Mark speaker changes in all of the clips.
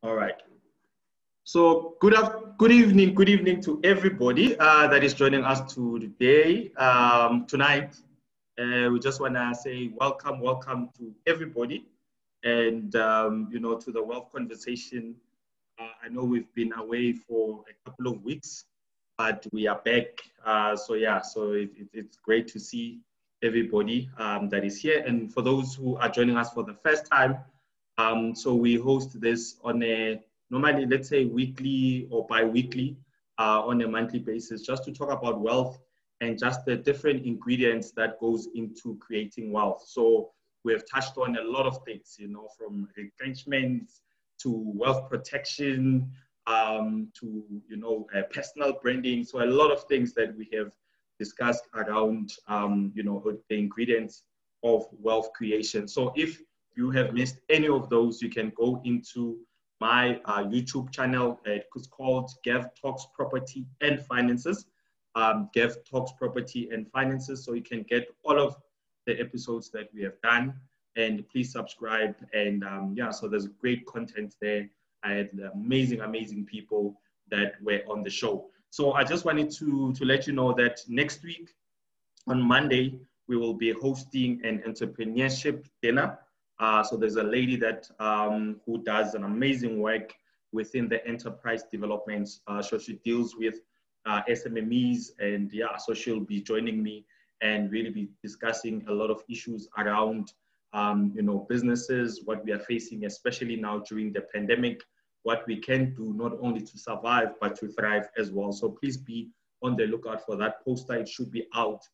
Speaker 1: All right. So good evening to everybody that is joining us today, tonight. We just want to say welcome to everybody, and to the wealth conversation. I know we've been away for a couple of weeks, but we are back. It's great to see everybody that is here, and for those who are joining us for the first time. So we host this on a normally, let's say, weekly or bi-weekly on a monthly basis, just to talk about wealth and just the different ingredients that goes into creating wealth. So we have touched on a lot of things, from retrenchments to wealth protection, to personal branding. So a lot of things that we have discussed around, the ingredients of wealth creation. So if you have missed any of those, you can go into my YouTube channel. It's called Gav Talks Property and Finances. Gav Talks Property and Finances. So you can get all of the episodes that we have done. And please subscribe. And so there's great content there. I had amazing people that were on the show. So I just wanted to let you know that next week on Monday, we will be hosting an entrepreneurship dinner. So there's a lady that who does an amazing work within the enterprise developments. So she deals with SMMEs, and so she'll be joining me and really be discussing a lot of issues around businesses, what we are facing, especially now during the pandemic, what we can do not only to survive but to thrive as well. So please be on the lookout for that poster. It should be out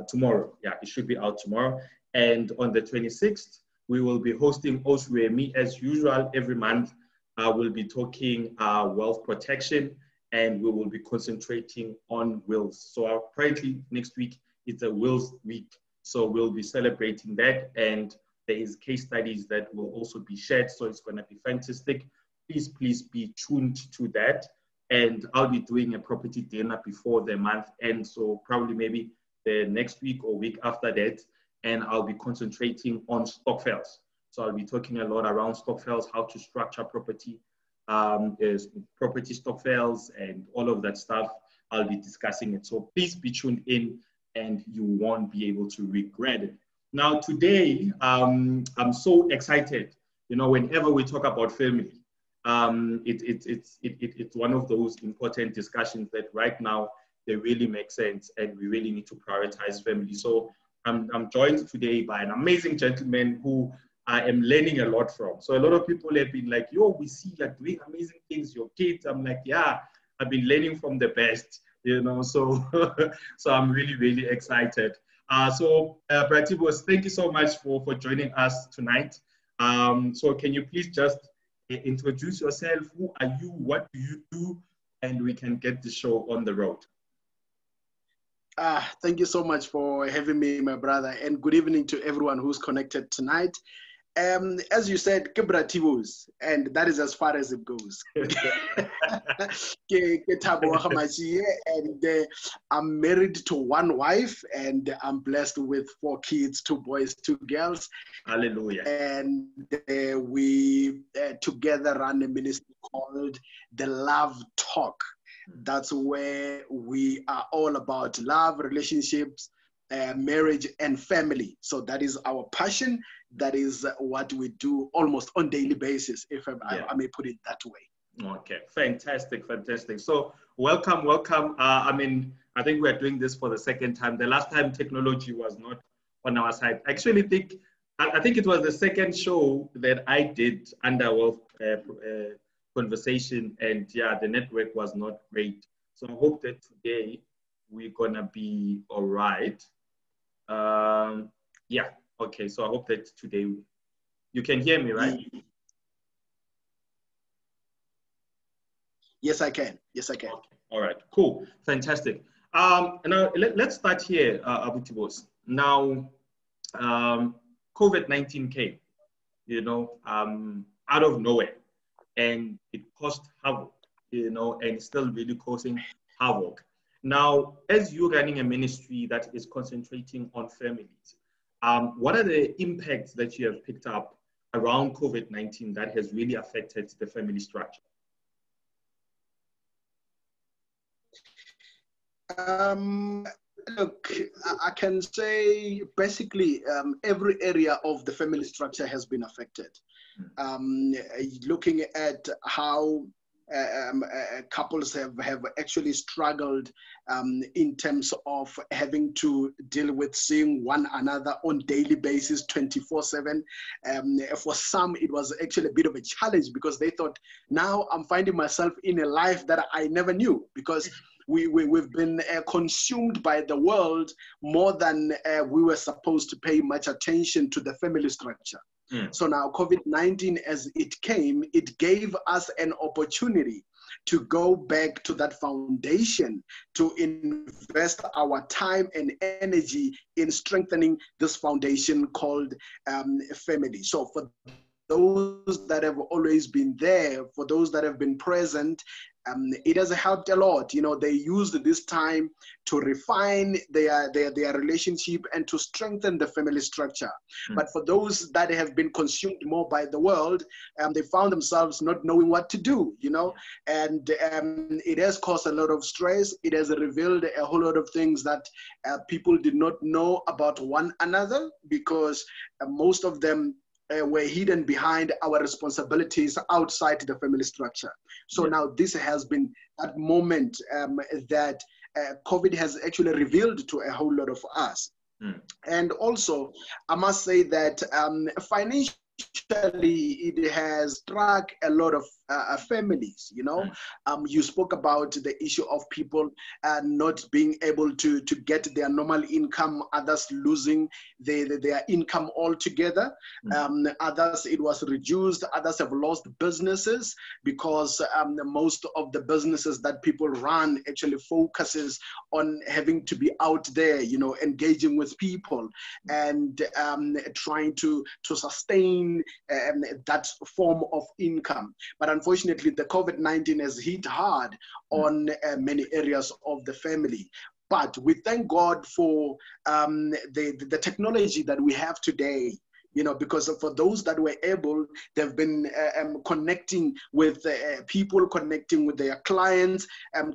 Speaker 1: tomorrow. Yeah, it should be out tomorrow. And on the 26th, we will be hosting Oswemi as usual. Every month, we'll be talking wealth protection, and we will be concentrating on wills. So apparently next week, it's a wills week. So we'll be celebrating that. And there is case studies that will also be shared. So it's going to be fantastic. Please be tuned to that. And I'll be doing a property dinner before the month ends. So probably maybe the next week or week after that. And I'll be concentrating on stokvels. So I'll be talking a lot around stokvels, how to structure property, property stokvels, and all of that stuff. I'll be discussing it. So please be tuned in, and you won't be able to regret it. Now today, I'm so excited. Whenever we talk about family, it's one of those important discussions that right now they really make sense, and we really need to prioritize family. So I'm joined today by an amazing gentleman who I am learning a lot from. So a lot of people have been like, yo, we see you're doing amazing things, your kids. I'm like, yeah, I've been learning from the best, so so I'm really excited. Bratibos, thank you so much for joining us tonight. So can you please just introduce yourself? Who are you? What do you do? And we can get the show on the road.
Speaker 2: Thank you so much for having me, my brother, and good evening to everyone who's connected tonight. As you said, Thabos, and that is as far as it goes. Thabo Maatjie, and I'm married to one wife, and I'm blessed with 4 kids, 2 boys, 2 girls.
Speaker 1: Hallelujah.
Speaker 2: And we together run a ministry called The Love Talk. That's where we are all about love, relationships, marriage, and family. So that is our passion. That is what we do almost on a daily basis, if I may put it that way.
Speaker 1: Okay, fantastic. So welcome. I think we're doing this for the second time. The last time technology was not on our side. I think it was the second show that I did under wealth conversation, and the network was not great. So I hope that today we're gonna be all right. Okay, so I hope that today you can hear me, right?
Speaker 2: Yes, I can. Okay.
Speaker 1: All right, cool, fantastic. Now let's start here, Abu Tibos. Now, COVID-19 came, out of nowhere, and it caused havoc, and it's still really causing havoc. Now, as you're running a ministry that is concentrating on families, what are the impacts that you have picked up around COVID-19 that has really affected the family structure?
Speaker 2: Look, I can say basically every area of the family structure has been affected. Looking at how couples have actually struggled in terms of having to deal with seeing one another on daily basis 24/7. For some, it was actually a bit of a challenge because they thought, now I'm finding myself in a life that I never knew, because we've been consumed by the world more than we were supposed to pay much attention to the family structure. So now COVID-19, as it came, it gave us an opportunity to go back to that foundation, to invest our time and energy in strengthening this foundation called family. So for those that have always been there, for those that have been present, it has helped a lot. You know, they used this time to refine their relationship and to strengthen the family structure. But for those that have been consumed more by the world, they found themselves not knowing what to do, you know, and it has caused a lot of stress. It has revealed a whole lot of things that people did not know about one another, because most of them were hidden behind our responsibilities outside the family structure. So now this has been that moment that COVID has actually revealed to a whole lot of us. And also, I must say that financially, it has struck a lot of families, you know. You spoke about the issue of people not being able to get their normal income, others losing their income altogether. Others, it was reduced. Others have lost businesses because most of the businesses that people run actually focuses on having to be out there, you know, engaging with people and trying to sustain that form of income. But unfortunately, the COVID-19 has hit hard on many areas of the family. But we thank God for the technology that we have today. You know, because for those that were able, they've been connecting with people, connecting with their clients,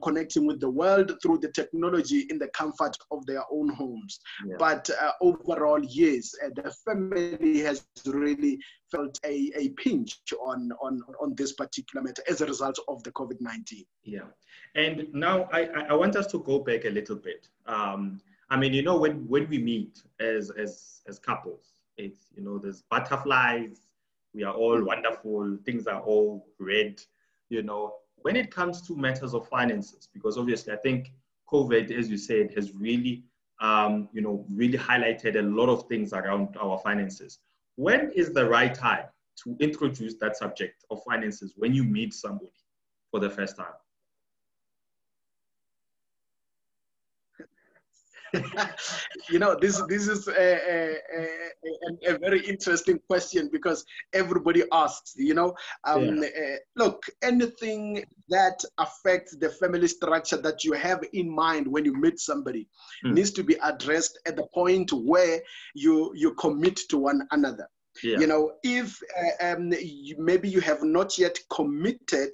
Speaker 2: connecting with the world through the technology in the comfort of their own homes. But overall, yes, the family has really felt a pinch on this particular matter as a result of the COVID-19.
Speaker 1: Yeah. And now I want us to go back a little bit. I mean, you know, when we meet as couples, it's, you know, there's butterflies, we are all wonderful, things are all red, you know. When it comes to matters of finances, because obviously I think COVID, as you said, has really, you know, really highlighted a lot of things around our finances. When is the right time to introduce that subject of finances when you meet somebody for the first time?
Speaker 2: You know, this is a very interesting question, because everybody asks, you know, look, anything that affects the family structure that you have in mind when you meet somebody needs to be addressed at the point where you commit to one another. You know, if maybe you have not yet committed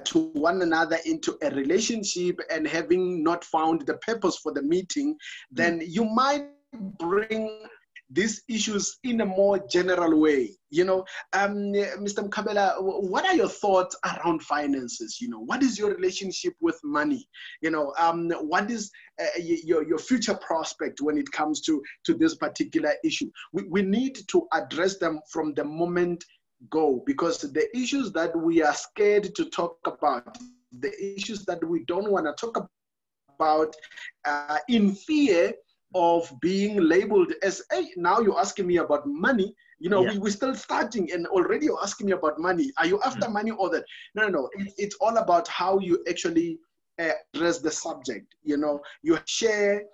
Speaker 2: to one another into a relationship and having not found the purpose for the meeting, then you might bring these issues in a more general way. You know, Mr. Mkabela, what are your thoughts around finances? You know, what is your relationship with money? You know, what is your future prospect when it comes to this particular issue? We need to address them from the moment go, because the issues that we are scared to talk about, the issues that we don't want to talk about in fear of being labeled as, hey, now you're asking me about money. You know, we're still starting and already you're asking me about money. Are you after money or that? No. It's all about how you actually address the subject. You know, you share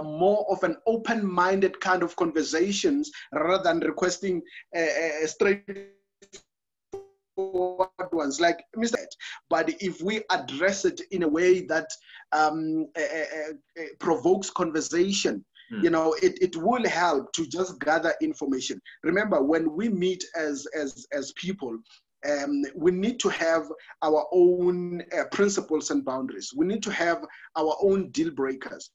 Speaker 2: more of an open-minded kind of conversations rather than requesting straight ones like Mr. But if we address it in a way that provokes conversation, You know, it will help to just gather information. Remember, when we meet as people, we need to have our own principles and boundaries. We need to have our own deal breakers.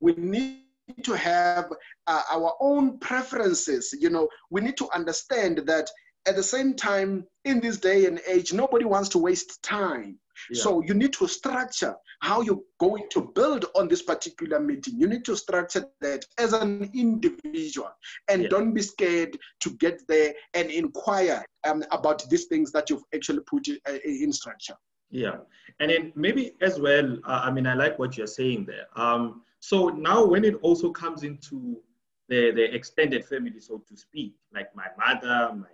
Speaker 2: We need to have our own preferences. You know, we need to understand that at the same time, in this day and age, nobody wants to waste time. Yeah. So you need to structure how you're going to build on this particular meeting. You need to structure that as an individual, and yeah, don't be scared to get there and inquire about these things that you've actually put in structure.
Speaker 1: Yeah, and then maybe as well, I mean, I like what you're saying there. So now when it also comes into the extended family, so to speak, like my mother, my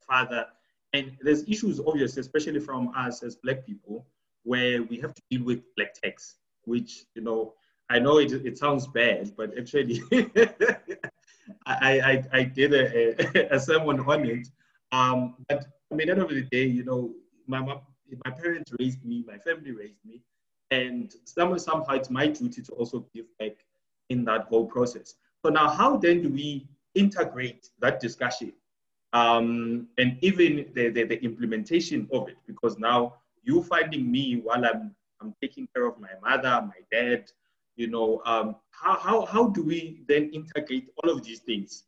Speaker 1: father, and there's issues, obviously, especially from us as Black people, where we have to deal with black tax, which, you know, I know it sounds bad, but actually I did a sermon on it. But I mean, at the end of the day, you know, my parents raised me, my family raised me, and somehow it's my duty to also give back in that whole process. So now, how then do we integrate that discussion and even the implementation of it? Because now you finding me while I'm taking care of my mother, my dad, you know, how do we then integrate all of these things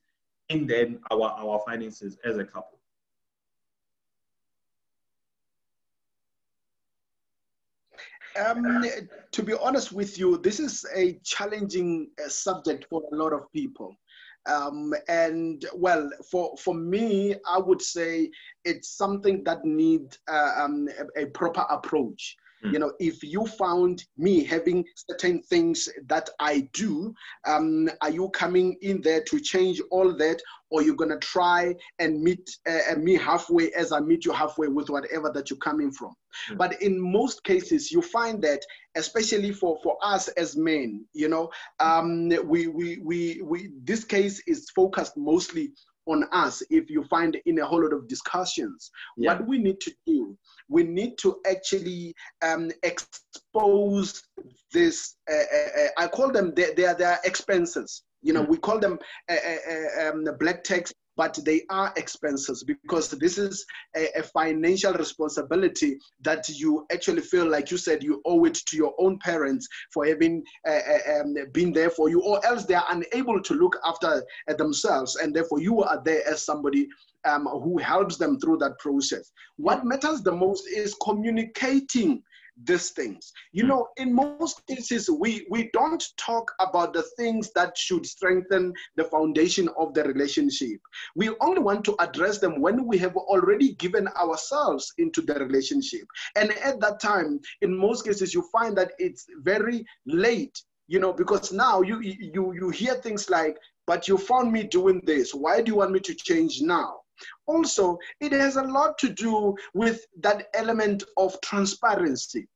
Speaker 1: in then our finances as a couple?
Speaker 2: To be honest with you, this is a challenging subject for a lot of people. And well, for me, I would say it's something that needs a proper approach. You know, if you found me having certain things that I do, are you coming in there to change all that, or you're gonna try and meet me halfway as I meet you halfway with whatever that you're coming from? But in most cases, you find that, especially for us as men, you know, this case is focused mostly on us. If you find in a whole lot of discussions, yeah, what we need to do, we need to actually expose this, I call them, they are expenses. You know, we call them black tax, but they are expenses, because this is a financial responsibility that you actually feel, like you said, you owe it to your own parents for having been there for you, or else they are unable to look after themselves, and therefore you are there as somebody who helps them through that process. What matters the most is communicating these things. You know, in most cases, we don't talk about the things that should strengthen the foundation of the relationship. We only want to address them when we have already given ourselves into the relationship. And at that time, in most cases, you find that it's very late, you know, because now you hear things like, but you found me doing this. Why do you want me to change now? Also, it has a lot to do with that element of transparency.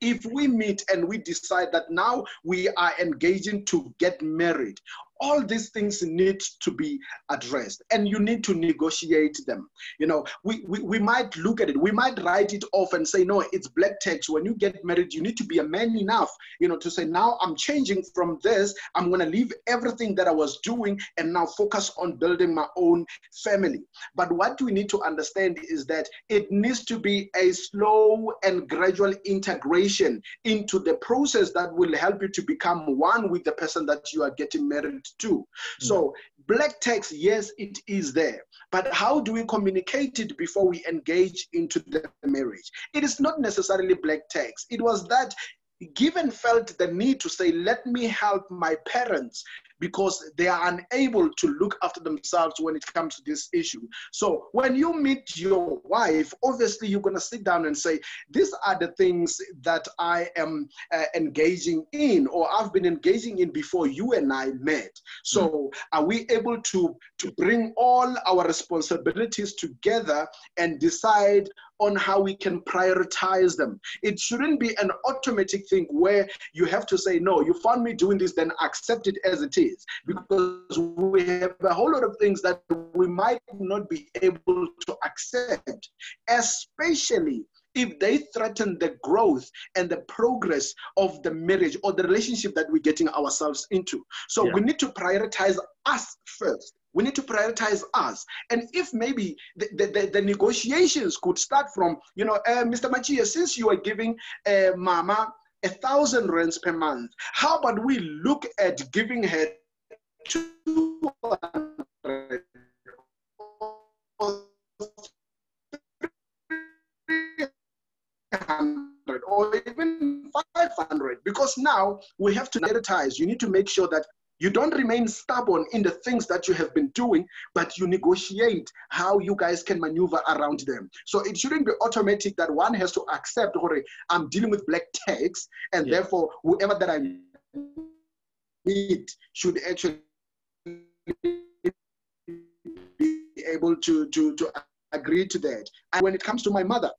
Speaker 2: If we meet and we decide that now we are engaging to get married, all these things need to be addressed, and you need to negotiate them. You know, we might look at it, we might write it off and say, no, it's black text. When you get married, you need to be a man enough, you know, to say, now I'm changing from this. I'm going to leave everything that I was doing and now focus on building my own family. But what we need to understand is that it needs to be a slow and gradual integration into the process that will help you to become one with the person that you are getting married to. So black text, yes, it is there, but how do we communicate it before we engage into the marriage? It is not necessarily black text. It was that Gavin felt the need to say, let me help my parents, because they are unable to look after themselves when it comes to this issue. So when you meet your wife, obviously you're going to sit down and say, these are the things that I am engaging in, or I've been engaging in before you and I met. So are we able to bring all our responsibilities together and decide on how we can prioritize them? It shouldn't be an automatic thing where you have to say, no, you found me doing this, then accept it as it is, because we have a whole lot of things that we might not be able to accept, especially if they threaten the growth and the progress of the marriage or the relationship that we're getting ourselves into. So we need to prioritize us first. We need to prioritize us. And if maybe the negotiations could start from, you know, Mr. Maatjie, since you are giving Mama 1,000 rands per month, how about we look at giving her 200 or even 500, because now we have to prioritize. You need to make sure that you don't remain stubborn in the things that you have been doing, but you negotiate how you guys can maneuver around them. So it shouldn't be automatic that one has to accept, okay, I'm dealing with black tax, and therefore whoever that I meet should actually be able to agree to that. And when it comes to my mother,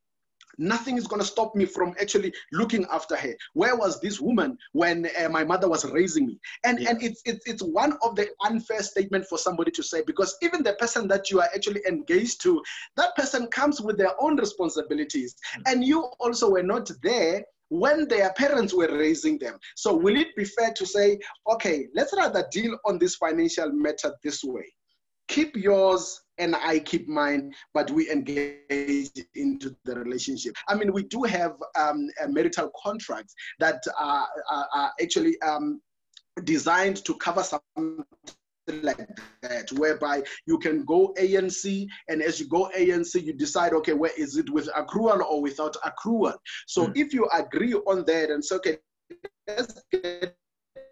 Speaker 2: nothing is going to stop me from actually looking after her. Where was this woman when my mother was raising me? And it's one of the unfair statement for somebody to say, because even the person that you are actually engaged to, that person comes with their own responsibilities. And you also were not there when their parents were raising them. So will it be fair to say, okay, let's rather deal on this financial matter this way? Keep yours and I keep mine, but we engage into the relationship. I mean, we do have marital contracts that are actually designed to cover something like that, whereby you can go ANC, and as you go ANC, you decide, okay, where is it, with accrual or without accrual? So if you agree on that and say, okay, let's get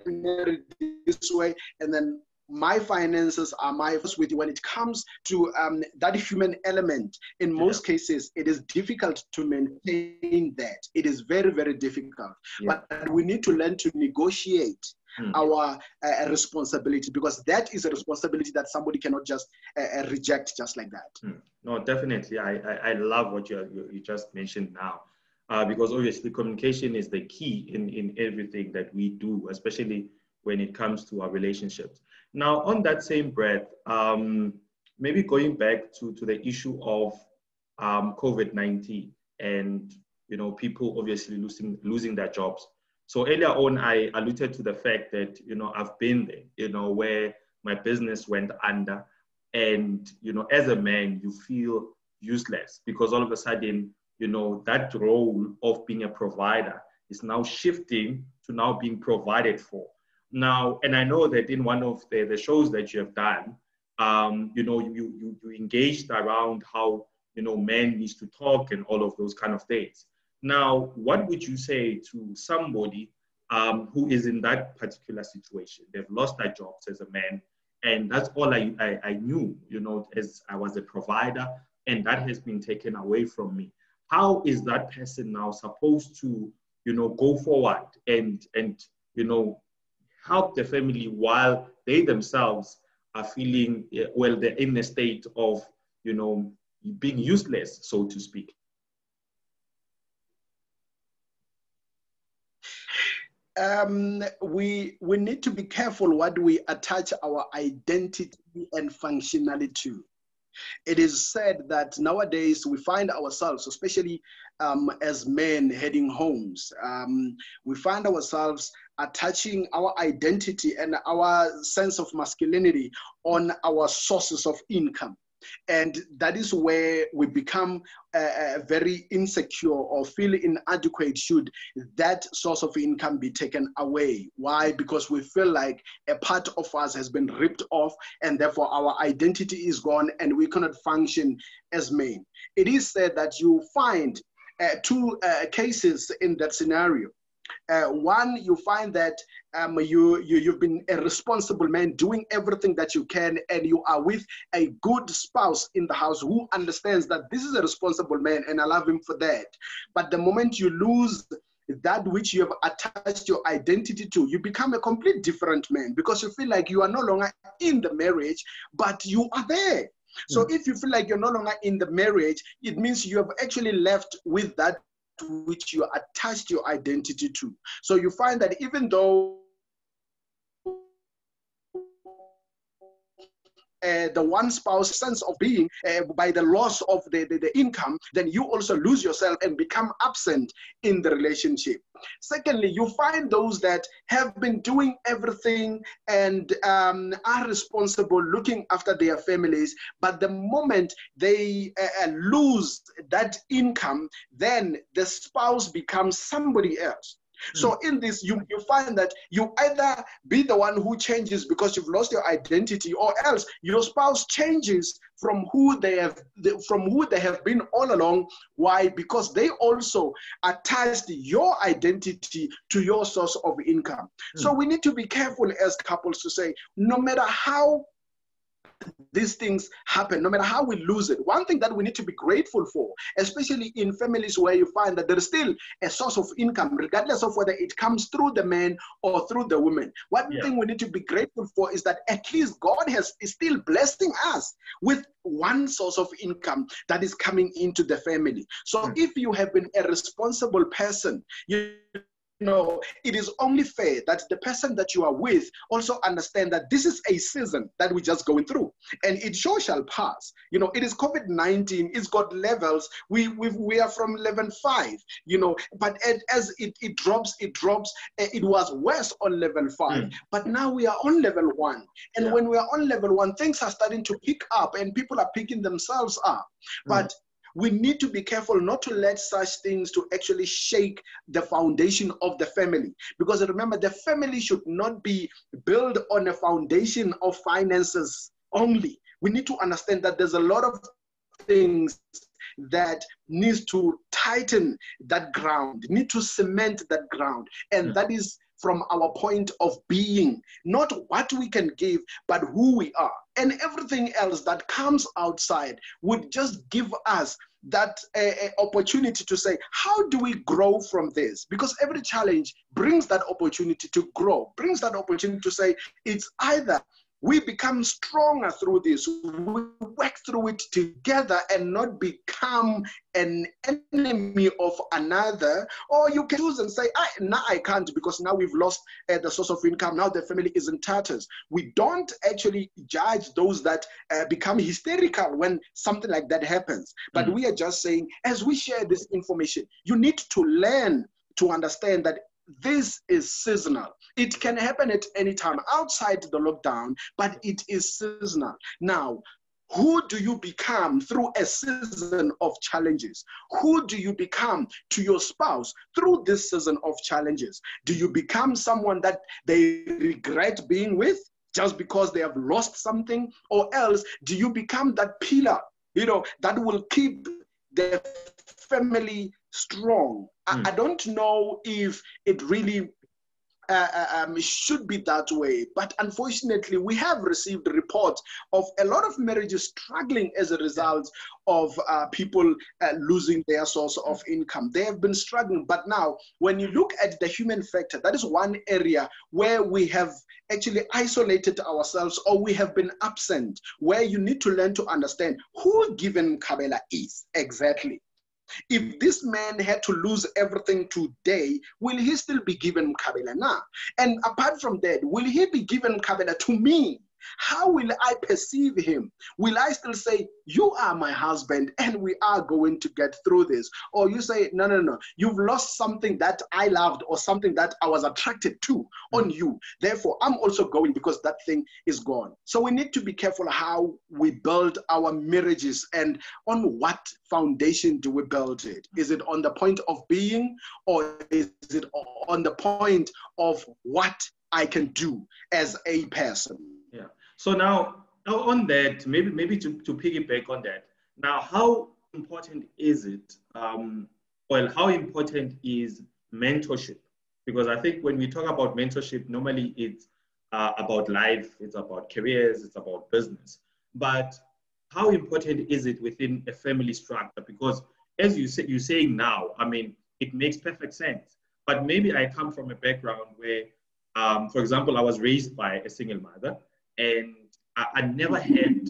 Speaker 2: married this way, and then my finances are my first with you. When it comes to that human element, in most cases, it is difficult to maintain that. It is very, very difficult. But we need to learn to negotiate our responsibility, because that is a responsibility that somebody cannot just reject just like that.
Speaker 1: No, definitely. I love what you just mentioned now, because obviously communication is the key in everything that we do, especially when it comes to our relationships. Now, on that same breath, maybe going back to the issue of COVID-19 and, you know, people obviously losing their jobs. So earlier on, I alluded to the fact that, you know, I've been there, you know, where my business went under, and, you know, as a man, you feel useless because all of a sudden, you know, that role of being a provider is now shifting to now being provided for. Now, and I know that in one of the shows that you have done, you know, you engaged around how, you know, men needs to talk and all of those kind of things. Now, what would you say to somebody who is in that particular situation? They've lost their jobs as a man, and that's all I knew, you know, as I was a provider, and that has been taken away from me. How is that person now supposed to, you know, go forward and you know, help the family while they themselves are feeling, well, they're in a state of, you know, being useless, so to speak?
Speaker 2: We need to be careful what we attach our identity and functionality to. It is said that nowadays we find ourselves, especially as men heading homes, we find ourselves attaching our identity and our sense of masculinity on our sources of income. And that is where we become very insecure or feel inadequate should that source of income be taken away. Why? Because we feel like a part of us has been ripped off, and therefore our identity is gone and we cannot function as men. It is said that you find two cases in that scenario. One, you find that you've been a responsible man doing everything that you can, and you are with a good spouse in the house who understands that this is a responsible man and I love him for that. But the moment you lose that which you have attached your identity to, you become a complete different man, because you feel like you are no longer in the marriage, but you are there. So if you feel like you're no longer in the marriage, it means you have actually left with that which you attached your identity to. So you find that even though the one spouse sense of being by the loss of the income, then you also lose yourself and become absent in the relationship. Secondly, you find those that have been doing everything and are responsible looking after their families, but the moment they lose that income, then the spouse becomes somebody else. So in this, you find that you either be the one who changes because you've lost your identity, or else your spouse changes from who they have been all along. Why? Because they also attached your identity to your source of income. So we need to be careful as couples to say, no matter how these things happen, no matter how we lose it, one thing that we need to be grateful for, especially in families where you find that there is still a source of income, regardless of whether it comes through the man or through the woman. One thing we need to be grateful for is that at least God is still blessing us with one source of income that is coming into the family. So if you have been a responsible person, you know, it is only fair that the person that you are with also understand that this is a season that we're just going through, and it sure shall pass. You know, it is COVID-19. It's got levels. We are from level 5. You know, but as it drops. It was worse on level 5, but now we are on level 1. And when we are on level 1, things are starting to pick up, and people are picking themselves up. But we need to be careful not to let such things to actually shake the foundation of the family. Because remember, the family should not be built on a foundation of finances only. We need to understand that there's a lot of things that needs to tighten that ground, need to cement that ground. And that is from our point of being, not what we can give, but who we are. And everything else that comes outside would just give us that opportunity to say, how do we grow from this? Because every challenge brings that opportunity to grow, brings that opportunity to say, it's either we become stronger through this, we work through it together and not become an enemy of another, or you can choose and say, now I can't because now we've lost the source of income, now the family is in tatters. We don't actually judge those that become hysterical when something like that happens, but we are just saying, as we share this information, you need to learn to understand that this is seasonal. It can happen at any time outside the lockdown, but it is seasonal. Now, who do you become through a season of challenges? Who do you become to your spouse through this season of challenges? Do you become someone that they regret being with just because they have lost something? Or else, do you become that pillar, you know, that will keep the family strong? I don't know if it really should be that way, but unfortunately we have received reports of a lot of marriages struggling as a result of people losing their source of income. They have been struggling, but now when you look at the human factor, that is one area where we have actually isolated ourselves, or we have been absent, where you need to learn to understand who Gavin Kabela is exactly. If this man had to lose everything today, will he still be given Kabela now? And apart from that, will he be given Kabela to me? How will I perceive him? Will I still say, you are my husband and we are going to get through this? Or you say, no, you've lost something that I loved or something that I was attracted to on you. Therefore, I'm also going because that thing is gone. So we need to be careful how we build our marriages, and on what foundation do we build it? Is it on the point of being, or is it on the point of what I can do as a person?
Speaker 1: Yeah. So now on that, maybe to piggyback on that. Now, how important is it? How important is mentorship? Because I think when we talk about mentorship, normally it's about life, it's about careers, it's about business. But how important is it within a family structure? Because as you're saying now, I mean, it makes perfect sense. But maybe I come from a background where, for example, I was raised by a single mother, and I never had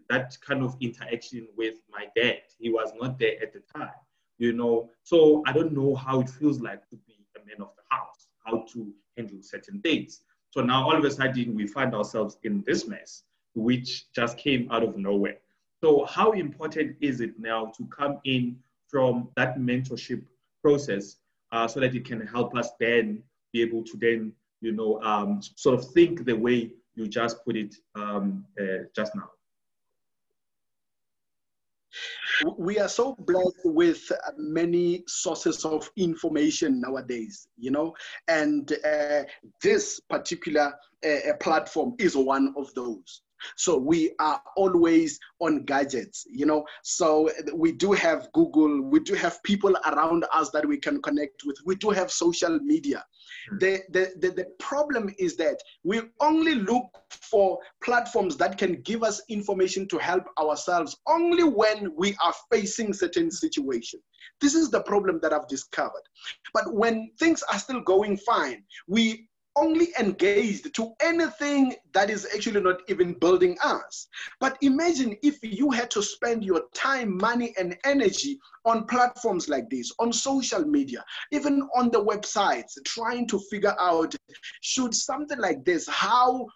Speaker 1: that kind of interaction with my dad. He was not there at the time, you know. So I don't know how it feels like to be a man of the house, how to handle certain things. So now all of a sudden we find ourselves in this mess which just came out of nowhere. So how important is it now to come in from that mentorship process so that it can help us then be able to then, sort of think the way you just put it just now?
Speaker 2: We are so blessed with many sources of information nowadays, and this particular platform is one of those. So we are always on gadgets, so we do have Google, we do have people around us that we can connect with, we do have social media. The problem is that we only look for platforms that can give us information to help ourselves only when we are facing certain situations. This is the problem that I've discovered. But when things are still going fine, we only engaged to anything that is actually not even building us. But imagine if you had to spend your time, money, and energy on platforms like this, on social media, even on the websites, trying to figure out, should something like this, how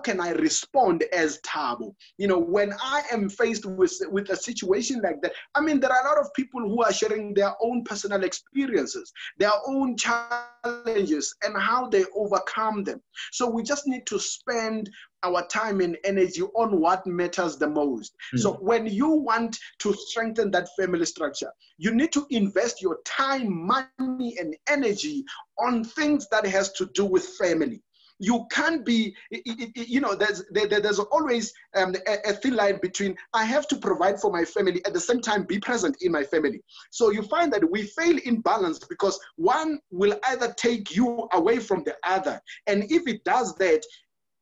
Speaker 2: can I respond as Thabo? When I am faced with a situation like that, there are a lot of people who are sharing their own personal experiences, their own challenges, and how they overcome them. So we just need to spend our time and energy on what matters the most. So when you want to strengthen that family structure, you need to invest your time, money, and energy on things that has to do with family. You can't be, there's always a thin line between I have to provide for my family, at the same time be present in my family. So you find that we fail in balance because one will either take you away from the other. And if it does that,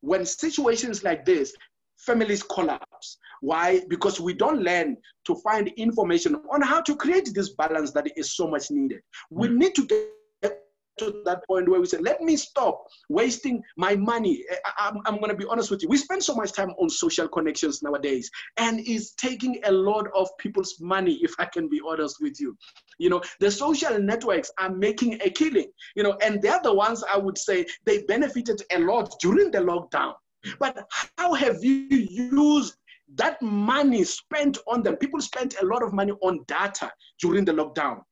Speaker 2: when situations like this, families collapse. Why? Because we don't learn to find information on how to create this balance that is so much needed. We need to get to that point where we say, let me stop wasting my money. I'm going to be honest with you. We spend so much time on social connections nowadays, and it's taking a lot of people's money, if I can be honest with you. The social networks are making a killing, and they're the ones, I would say, they benefited a lot during the lockdown. But how have you used that money spent on them? People spent a lot of money on data during the lockdown.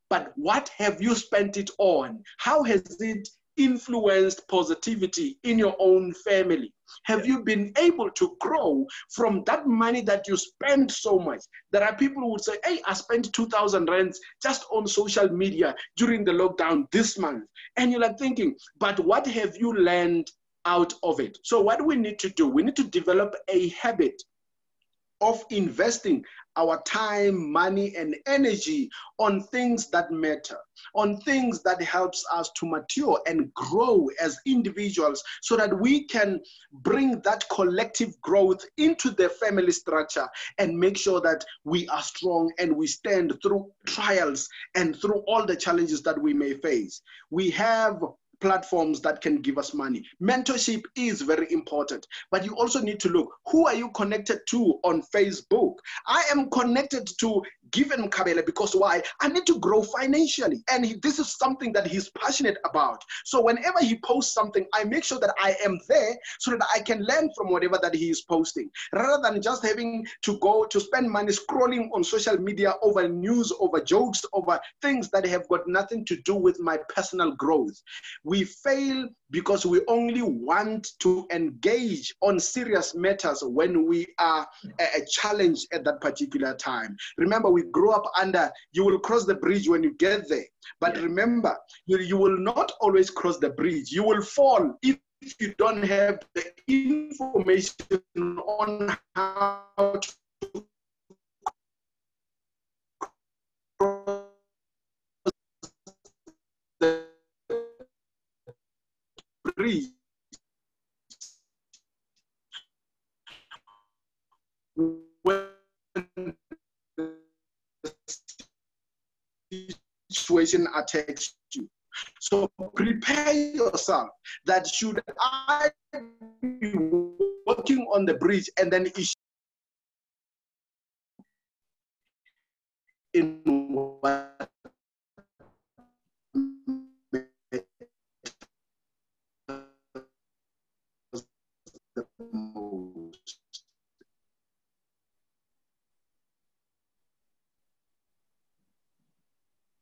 Speaker 2: But what have you spent it on? How has it influenced positivity in your own family? Have you been able to grow from that money that you spend so much? There are people who would say, hey, I spent 2,000 rands just on social media during the lockdown this month. And you're like thinking, but what have you learned out of it? So what we need to do, we need to develop a habit of investing our time, money, and energy on things that matter, on things that helps us to mature and grow as individuals so that we can bring that collective growth into the family structure and make sure that we are strong and we stand through trials and through all the challenges that we may face. We have platforms that can give us money. Mentorship is very important, but you also need to look, who are you connected to on Facebook? I am connected to Gavin because why? I need to grow financially. And this is something that he's passionate about. So whenever he posts something, I make sure that I am there so that I can learn from whatever that he is posting, rather than just having to go to spend money scrolling on social media over news, over jokes, over things that have got nothing to do with my personal growth. We fail because we only want to engage on serious matters when we are a challenge at that particular time. Remember, we grow up under, you will cross the bridge when you get there. But remember, you will not always cross the bridge. You will fall if you don't have the information on how to cross the bridge. When the situation attacks you. So prepare yourself that should I be working on the bridge and then in what the most.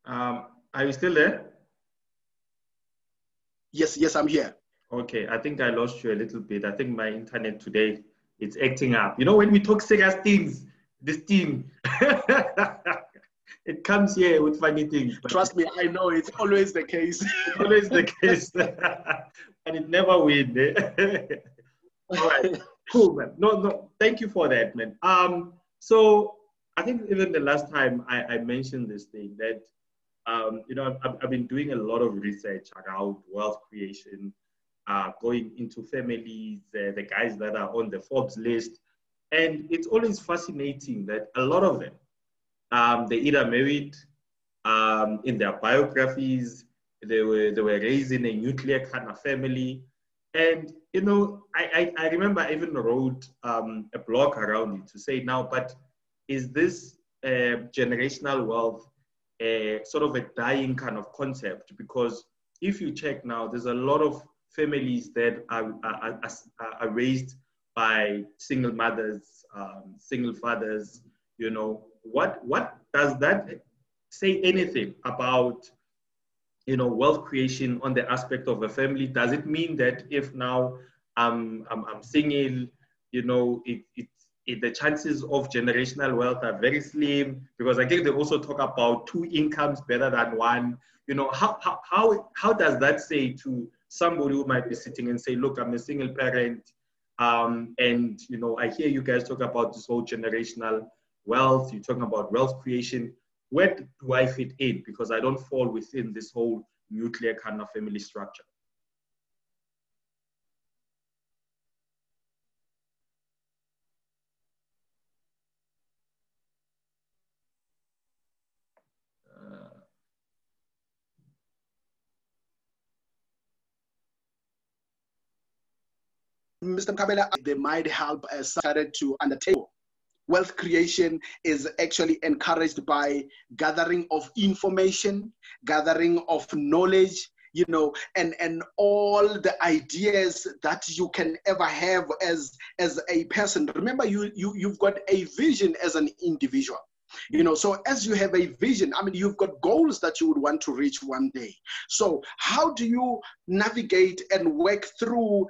Speaker 1: Are you still there?
Speaker 2: Yes, yes, I'm here.
Speaker 1: Okay, I think I lost you a little bit. I think my internet today, it's acting up. You know, when we talk serious things, this team, it comes here with funny things. But
Speaker 2: Trust me, I know it's always the case.
Speaker 1: it's always the case. And it never wins. Eh? All right, cool, man. No, no, thank you for that, man. So I think even the last time I mentioned this thing that, you know, I've been doing a lot of research around wealth creation, going into families, the guys that are on the Forbes list. And it's always fascinating that a lot of them, they either married, in their biographies, they were raised in a nuclear kind of family. And, you know, I remember I even wrote a blog around it to say now, but is this generational wealth sort of a dying kind of concept? Because if you check now, there's a lot of families that are raised by single mothers, single fathers. You know, what does that say anything about, you know, wealth creation on the aspect of a family? Does it mean that if now I'm single, you know, the chances of generational wealth are very slim? Because I think they also talk about two incomes better than one. You know, how does that say to somebody who might be sitting and say, look, I'm a single parent, and, you know, I hear you guys talk about this whole generational wealth, you're talking about wealth creation. Where do I fit in? Because I don't fall within this whole nuclear kind of family structure.
Speaker 2: Mr. Kabela, they might help us started to undertake. Wealth creation is actually encouraged by gathering of information, gathering of knowledge, you know, and all the ideas that you can ever have as a person. Remember, you've got a vision as an individual. You know, so as you have a vision, I mean, you've got goals that you would want to reach one day. So how do you navigate and work through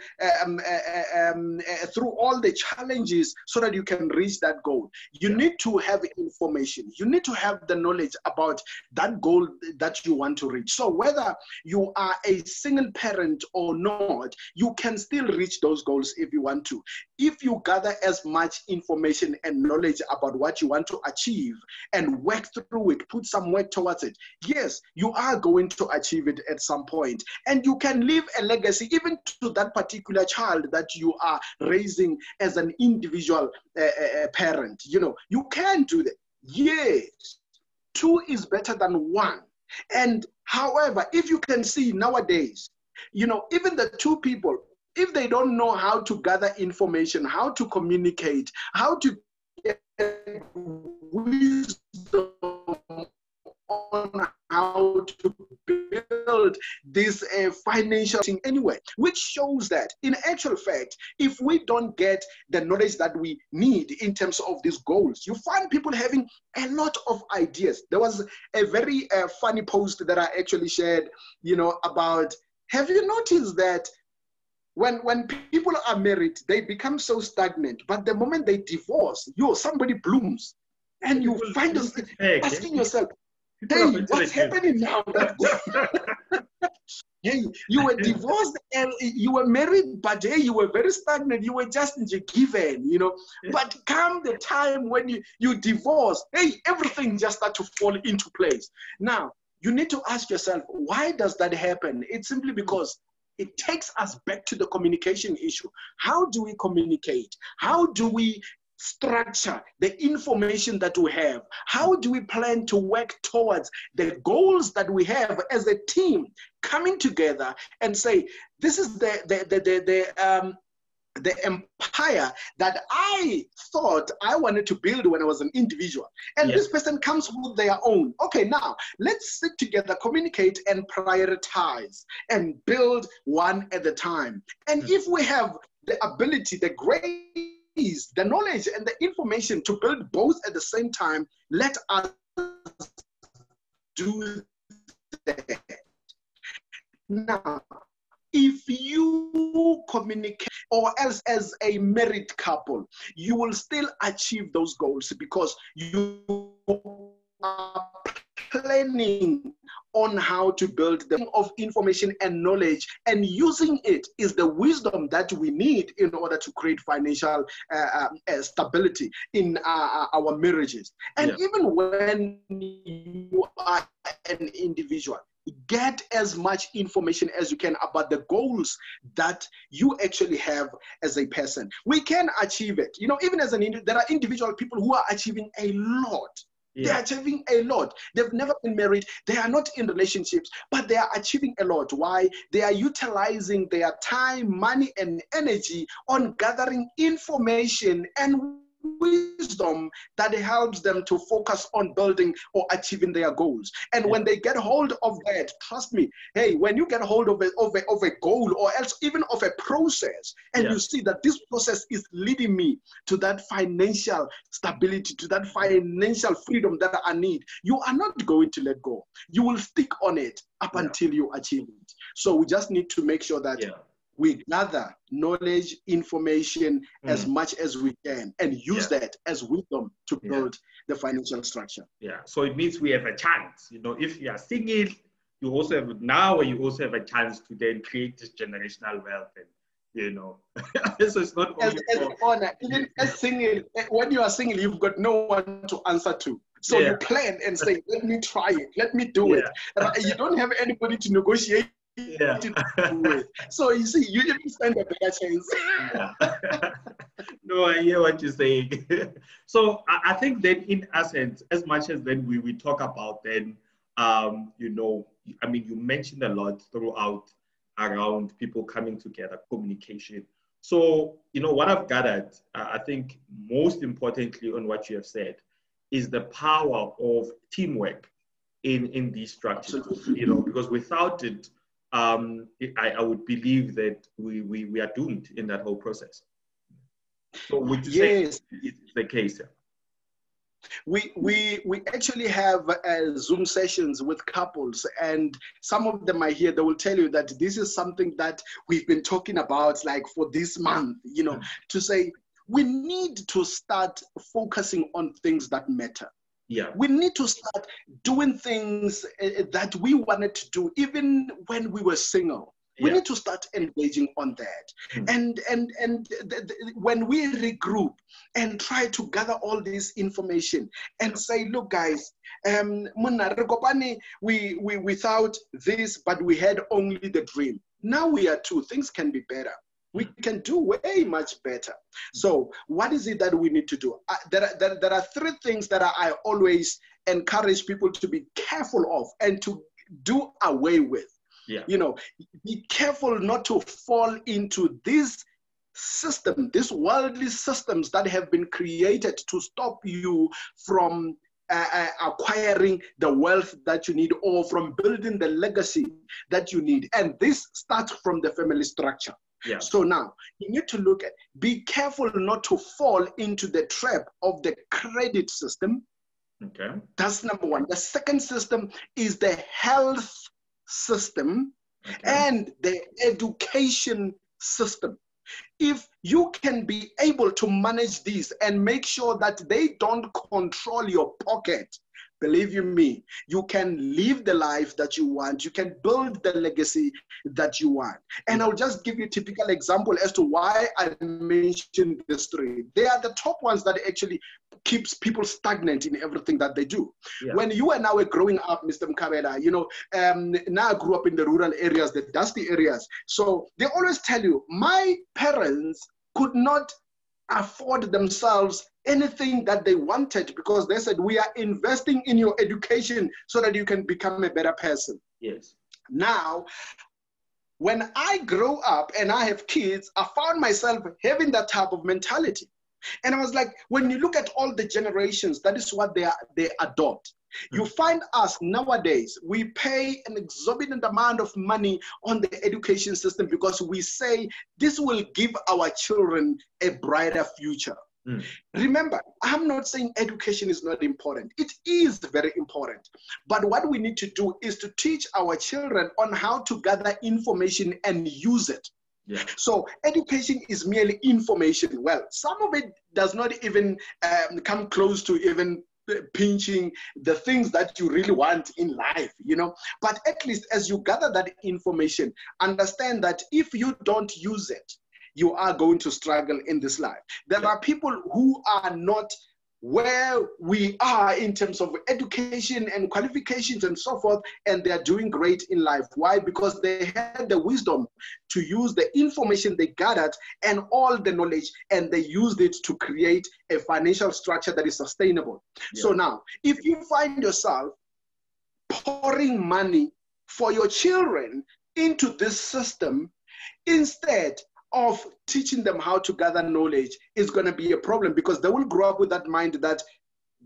Speaker 2: through all the challenges so that you can reach that goal? You need to have information. You need to have the knowledge about that goal that you want to reach. So whether you are a single parent or not, you can still reach those goals if you want to. If you gather as much information and knowledge about what you want to achieve and work through it, put some work towards it, yes, you are going to achieve it at some point. And you can leave a legacy even to that particular child that you are raising as an individual parent. You know, you can do that. Yes, two is better than one. And however, if you can see nowadays, you know, even the two people, if they don't know how to gather information, how to communicate, how to get wisdom on how to build this financial thing anyway, which shows that in actual fact, if we don't get the knowledge that we need in terms of these goals, you find people having a lot of ideas. There was a very funny post that I actually shared, you know, about, have you noticed that when people are married, they become so stagnant, but the moment they divorce, somebody blooms, and you find yourself asking yourself, hey, what's happening now? Hey, you were divorced and you were married, but hey, you were very stagnant. You were just given, you know. But come the time when you divorce, hey, everything just start to fall into place. Now, you need to ask yourself, why does that happen? It's simply because it takes us back to the communication issue. How do we communicate? How do we structure the information that we have? How do we plan to work towards the goals that we have as a team, coming together and say, this is the empire that I thought I wanted to build when I was an individual. And this person comes with their own. Okay, now let's sit together, communicate, and prioritize and build one at a time. And if we have the ability, the grace, the knowledge, and the information to build both at the same time, let us do that. Now, if you communicate, or else as a married couple, you will still achieve those goals because you are planning on how to build the of information and knowledge, and using it is the wisdom that we need in order to create financial stability in our marriages. And even when you are an individual, get as much information as you can about the goals that you actually have as a person. We can achieve it. You know, even as there are individual people who are achieving a lot. They are achieving a lot. They've never been married. They are not in relationships, but they are achieving a lot. Why? They are utilizing their time, money, and energy on gathering information and wisdom that helps them to focus on building or achieving their goals. And when they get hold of that, trust me, hey, when you get hold of a goal, or else even of a process, and you see that this process is leading me to that financial stability, to that financial freedom that I need, you are not going to let go. You will stick on it up until you achieve it. So we just need to make sure that we gather knowledge, information as much as we can, and use that as wisdom to build the financial structure.
Speaker 1: Yeah, so it means we have a chance. You know, if you are single, you also have now, you also have a chance to then create this generational wealth. And you know, so it's not only
Speaker 2: even as single. When you are single, you've got no one to answer to. So you plan and say, "Let me try it. Let me do it." You don't have anybody to negotiate. So you see, you even stand a better chance.
Speaker 1: No, I hear what you're saying. So I think that in essence, as much as then we talk about then, you know, I mean, you mentioned a lot throughout around people coming together, communication. So, you know, what I've gathered, I think most importantly on what you have said, is the power of teamwork in these structures. Absolutely. You know, because without it, I would believe that we are doomed in that whole process. So would you say it's the case?
Speaker 2: We actually have Zoom sessions with couples, and some of them are here. They will tell you that this is something that we've been talking about like for this month, you know, to say we need to start focusing on things that matter. We need to start doing things that we wanted to do even when we were single. We need to start engaging on that. And when we regroup and try to gather all this information and say, look, guys, we without this, but we had only the dream. Now we are two. Things can be better. We can do way much better. So what is it that we need to do? There are three things that I always encourage people to be careful of and to do away with. You know, be careful not to fall into this system, these worldly systems that have been created to stop you from acquiring the wealth that you need, or from building the legacy that you need. And this starts from the family structure. So now you need to look at, be careful not to fall into the trap of the credit system. That's number one. The second system is the health system and the education system. If you can be able to manage these and make sure that they don't control your pocket, believe you me, you can live the life that you want. You can build the legacy that you want. And I'll just give you a typical example as to why I mentioned these three. They are the top ones that actually keeps people stagnant in everything that they do. When you and I were growing up, Mr. Mkabela, you know, now I grew up in the rural areas, the dusty areas. So they always tell you, my parents could not afford themselves anything that they wanted because they said, we are investing in your education so that you can become a better person. Now, when I grow up and I have kids, I found myself having that type of mentality. And I was like, when you look at all the generations, that is what they adopt. You find us nowadays, we pay an exorbitant amount of money on the education system because we say this will give our children a brighter future.
Speaker 1: Mm.
Speaker 2: Remember, I'm not saying education is not important. It is very important. But what we need to do is to teach our children on how to gather information and use it.
Speaker 1: Yeah.
Speaker 2: So education is merely information. Well, some of it does not even come close to even pinching the things that you really want in life, you know. But at least as you gather that information, understand that if you don't use it, you are going to struggle in this life. There are people who are not where we are in terms of education and qualifications and so forth, and they're doing great in life. Why? Because they had the wisdom to use the information they gathered and all the knowledge, and they used it to create a financial structure that is sustainable. Yeah. So now, if you find yourself pouring money for your children into this system instead of teaching them how to gather knowledge, is going to be a problem, because they will grow up with that mind that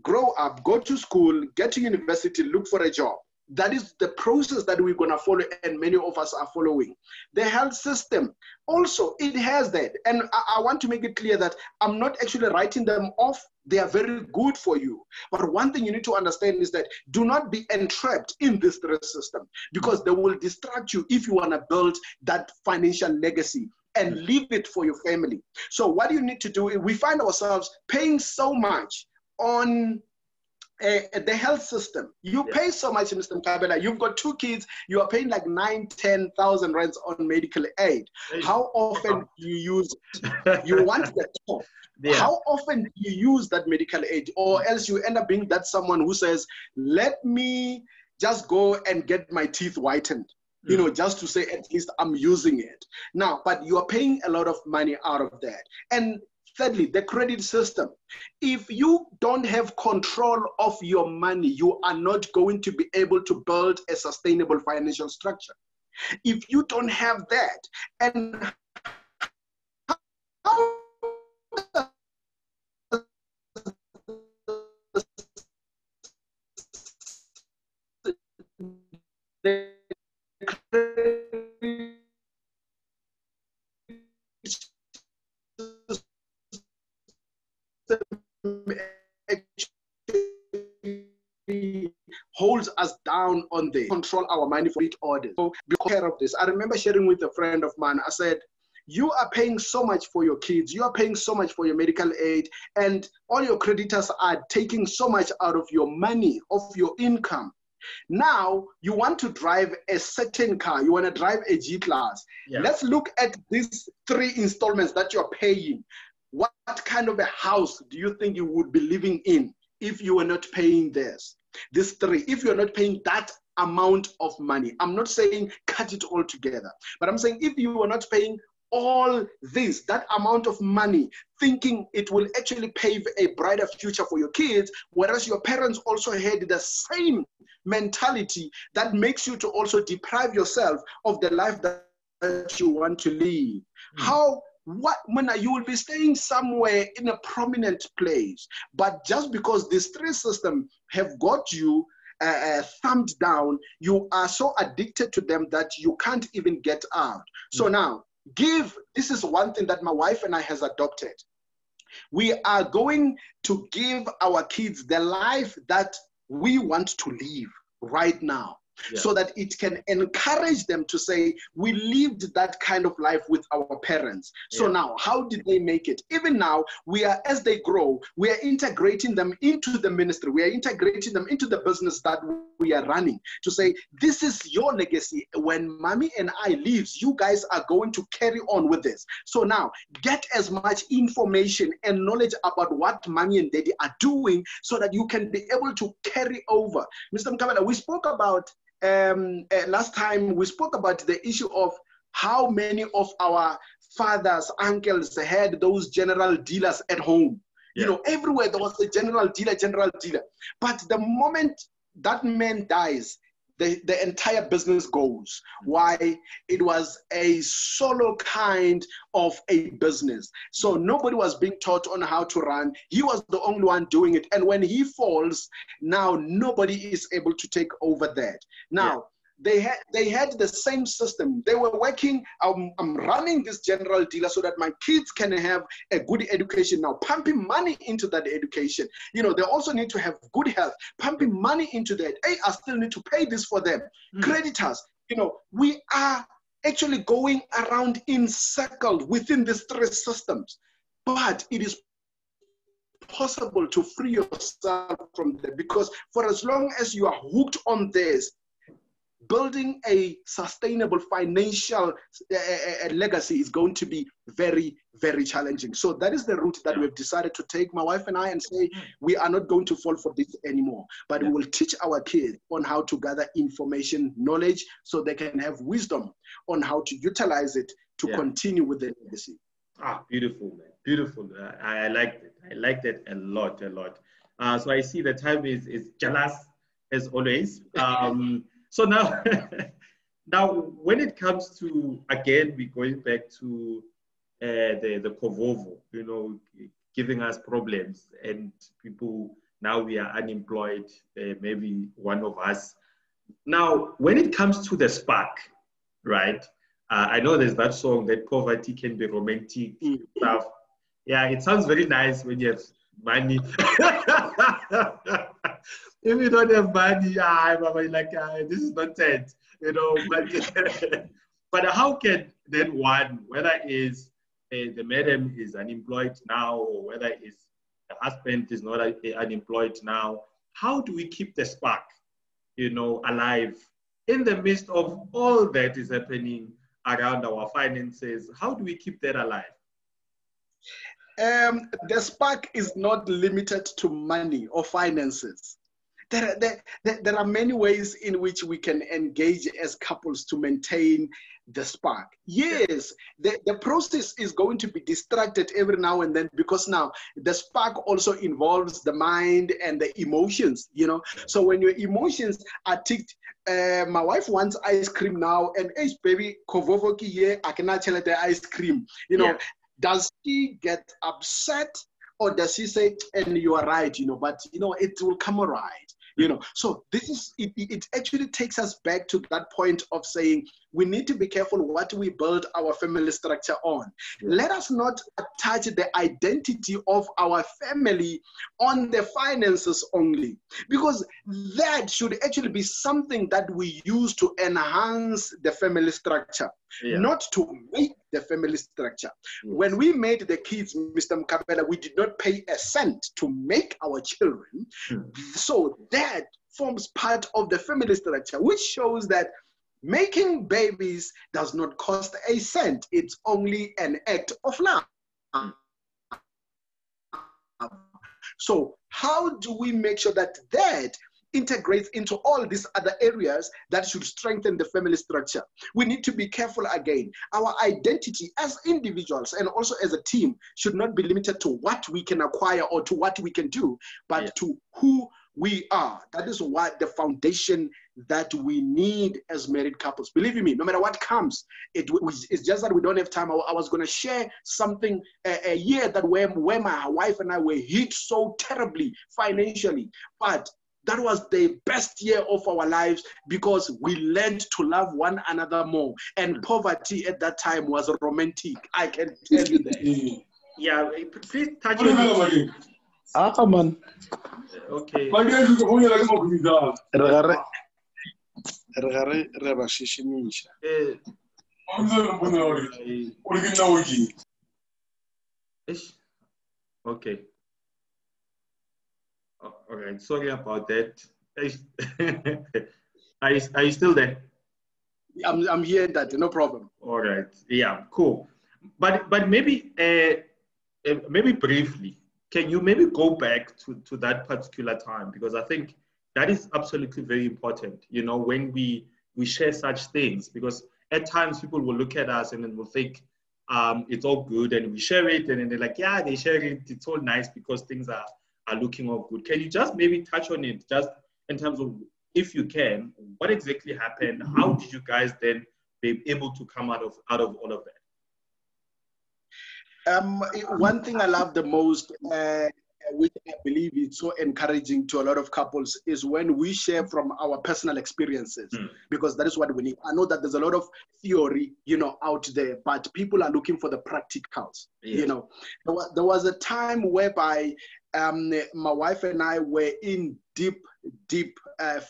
Speaker 2: grow up, go to school, get to university, look for a job. That is the process that we're going to follow, and many of us are following. The health system also, it has that. And I want to make it clear that I'm not actually writing them off. They are very good for you. But one thing you need to understand is that do not be entrapped in this stress system, because they will distract you if you want to build that financial legacy and leave it for your family. So what you need to do is, we find ourselves paying so much on the health system. You pay so much, Mr. Mkabela. You've got 2 kids. You are paying like 9,000-10,000 rands on medical aid. How often do you use it? You want the top. Yeah. How often do you use that medical aid? Or else you end up being that someone who says, let me just go and get my teeth whitened, you know, just to say at least I'm using it. Now, but you are paying a lot of money out of that. And thirdly, the credit system. If you don't have control of your money, you are not going to be able to build a sustainable financial structure. If you don't have that, and how the holds us down on the control our money for it orders. So be care of this. I remember sharing with a friend of mine, I said, you are paying so much for your kids, you are paying so much for your medical aid, and all your creditors are taking so much out of your money, of your income. Now you want to drive a certain car, you want to drive a G-Class. Yeah. Let's look at these 3 installments that you're paying. What kind of a house do you think you would be living in if you were not paying this? These 3, if you're not paying that amount of money. I'm not saying cut it all together, but I'm saying if you are not paying all this, that amount of money, thinking it will actually pave a brighter future for your kids, whereas your parents also had the same mentality that makes you to also deprive yourself of the life that you want to live. You will be staying somewhere in a prominent place, but just because this stress system have got you thumbed down, you are so addicted to them that you can't even get out. So now, this is one thing that my wife and I has adopted. We are going to give our kids the life that we want to live right now. Yeah. So that it can encourage them to say, we lived that kind of life with our parents. So now, how did they make it? Even now, as they grow, we are integrating them into the ministry. We are integrating them into the business that we are running to say, this is your legacy. When mommy and I leaves, you guys are going to carry on with this. So now, get as much information and knowledge about what mommy and daddy are doing so that you can be able to carry over. Mr. Mkabela, we spoke about last time we spoke about the issue of how many of our fathers, uncles had those general dealers at home. Yeah. You know, everywhere there was a general dealer. But the moment that man dies, the entire business goes. Why? It was a solo kind of a business. So nobody was being taught on how to run. He was the only one doing it. And when he falls, now nobody is able to take over that. Now, they had the same system. They were working. I'm running this general dealer so that my kids can have a good education. Now, pumping money into that education. They also need to have good health. Pumping money into that. Hey, I still need to pay this for them. Creditors. We are actually going around in circles within these three systems. But it is possible to free yourself from them, because for as long as you are hooked on this, building a sustainable financial legacy is going to be very, very challenging. So that is the route that we've decided to take, my wife and I, and say we are not going to fall for this anymore, but we will teach our kids on how to gather information, knowledge, so they can have wisdom on how to utilize it to continue with the legacy.
Speaker 1: Beautiful, man. Beautiful. I liked it. I liked it a lot. So I see the time is jealous as always. So now, when it comes to, again, we're going back to the Kovovo, giving us problems, and people, now we are unemployed, maybe one of us. Now, when it comes to the spark, right? I know there's that song that poverty can be romantic stuff. Yeah, it sounds very nice when you have money. If you don't have money, this is not it, but how can then one, whether is the madam is unemployed now, or whether is the husband is not unemployed now, how do we keep the spark, alive in the midst of all that is happening around our finances? How do we keep that alive?
Speaker 2: The spark is not limited to money or finances. There are many ways in which we can engage as couples to maintain the spark. Yes, the process is going to be distracted every now and then, because now the spark also involves the mind and the emotions, So when your emotions are ticked, my wife wants ice cream now, and hey, baby, kovovoki here, I cannot tell her the ice cream, Does she get upset, or does she say, and you are right, but it will come all right? So this is it actually takes us back to that point of saying we need to be careful what we build our family structure on. Let us not attach the identity of our family on the finances only, because that should actually be something that we use to enhance the family structure, not to make the family structure. When we made the kids, Mr. Mkabela, we did not pay a cent to make our children. So that forms part of the family structure, which shows that making babies does not cost a cent. It's only an act of love. So how do we make sure that that integrates into all these other areas that should strengthen the family structure? We need to be careful again. Our identity as individuals and also as a team should not be limited to what we can acquire or to what we can do, but to who we are. That is what the foundation that we need as married couples. Believe me, no matter what comes, it's just that we don't have time. I was going to share something a year that where my wife and I were hit so terribly financially, but that was the best year of our lives because we learned to love one another more. And poverty at that time was romantic. I can tell you that.
Speaker 1: Yeah, please touch on it.
Speaker 3: Man.
Speaker 1: Okay. Okay. All right. Sorry about that. Are you still there?
Speaker 2: I'm here. That no problem.
Speaker 1: All right. Yeah. Cool. But maybe briefly, can you maybe go back to that particular time, because I think that is absolutely very important. When we share such things, because at times people will look at us and then will think it's all good, and we share it, and then they're like, yeah, they share it. It's all nice because things are looking all good. Can you just maybe touch on it, just in terms of, if you can, what exactly happened? How did you guys then be able to come out of all of that?
Speaker 2: One thing I love the most, which I believe is so encouraging to a lot of couples, is when we share from our personal experiences, because that is what we need. I know that there's a lot of theory, out there, but people are looking for the practicals.
Speaker 1: Yes.
Speaker 2: There was a time whereby my wife and I were in deep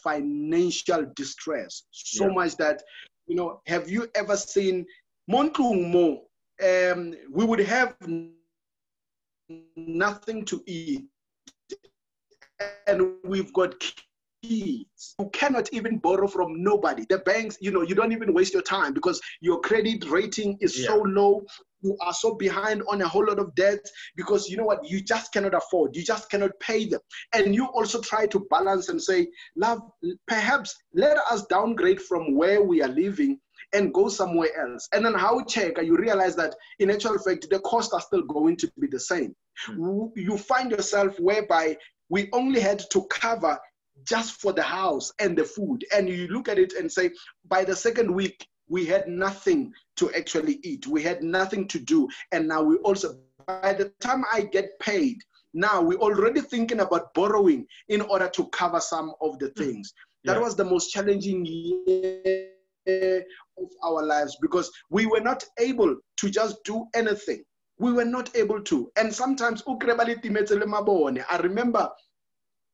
Speaker 2: financial distress, so much that, have you ever seen Montlung Mo? We would have nothing to eat, and we've got kids. You cannot even borrow from nobody. The banks, you don't even waste your time because your credit rating is so low. You are so behind on a whole lot of debt because you know what? You just cannot afford. You just cannot pay them. And you also try to balance and say, love, perhaps let us downgrade from where we are living and go somewhere else. And then how check, you realize that in actual fact, the costs are still going to be the same. You find yourself whereby we only had to cover just for the house and the food. And you look at it and say, by the second week, we had nothing to actually eat. We had nothing to do. And now we also, by the time I get paid, now we're already thinking about borrowing in order to cover some of the things. That was the most challenging year of our lives because we were not able to just do anything. We were not able to. And sometimes, I remember